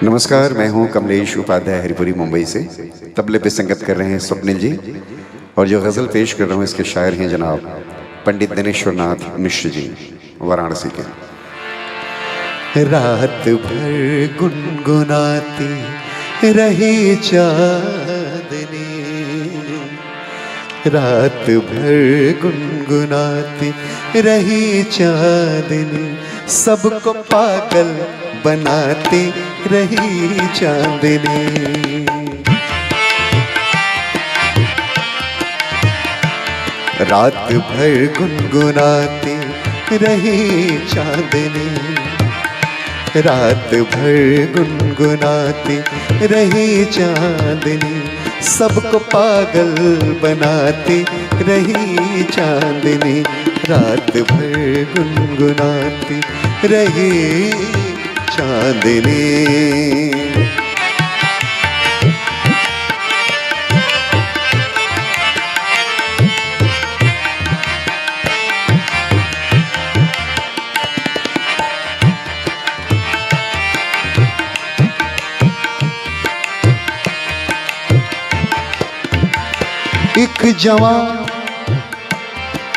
नमस्कार, मैं हूं कमलेश उपाध्याय, हरिपुरी, मुंबई से। तबले पे संगत कर रहे हैं स्वप्निल जी, और जो गज़ल पेश कर रहा हूं इसके शायर हैं जनाब पंडित दिनेश्वर नाथ मिश्र जी, वाराणसी के। रात भर गुनगुनाती रही चांदनी, रात भर गुनगुनाती रही चांदनी, सबको पागल बनाती रही चांदनी। रात भर गुनगुनाती रही चांदनी, रात भर गुनगुनाती रही चांदनी, सबको पागल बनाती रही चांदनी। रात भर गुनगुनाती रही चांदनी।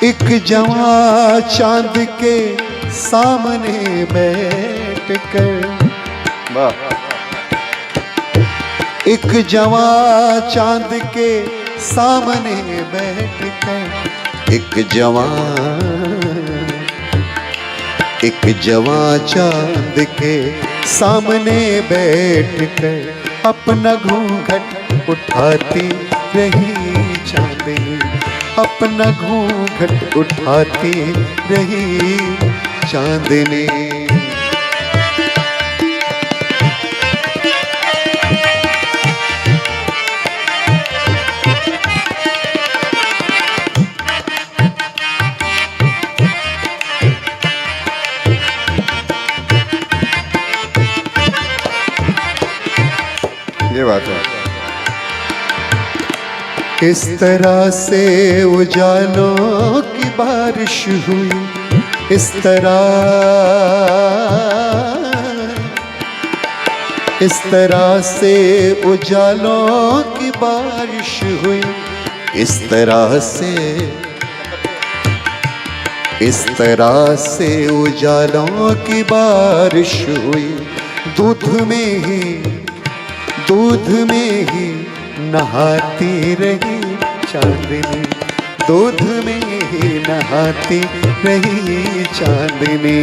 एक जवां चांद के सामने बैठ कर, एक जवां चांद के सामने बैठ कर, एक जवां चांद के सामने बैठ कर, अपना घूंघट उठाती रही चांदनी, अपना घूंघट उठाती रही चांदनी। ये बात है। इस तरह से उजालों की बारिश हुई, इस तरह से उजालों की बारिश हुई, इस तरह से उजालों की बारिश हुई। दूध में ही नहाती रही चांदनी, दूध में ही नहाती रही चांदनी।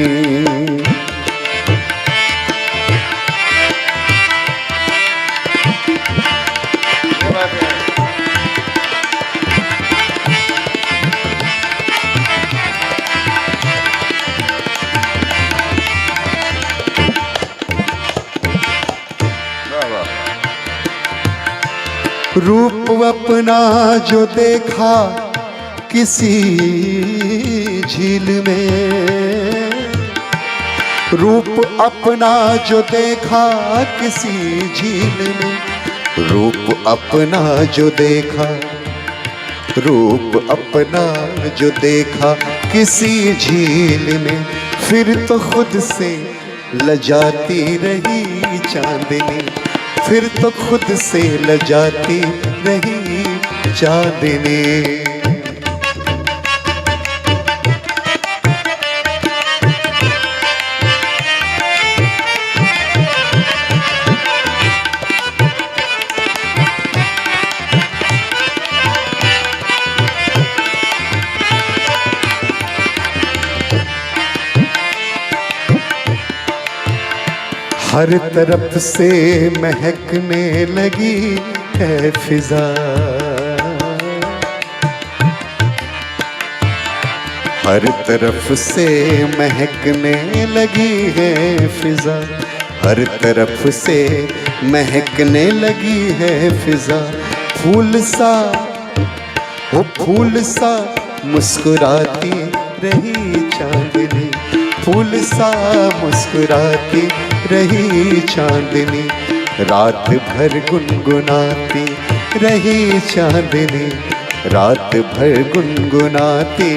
रूप अपना जो देखा किसी झील में, रूप अपना जो देखा किसी झील में, रूप अपना जो देखा किसी झील में, फिर तो खुद से लजाती रही चांदनी, फिर तो खुद से लजाती रही चांदनी। हर तरफ से महकने लगी है फिजा, हर तरफ से महकने लगी है फिजा, हर तरफ से महकने लगी है फिजा। फूल सा मुस्कुराती रही चांदनी, फूल सा मुस्कुराती रही चांदनी। रात भर गुनगुनाती रही चांदनी, रात भर गुनगुनाती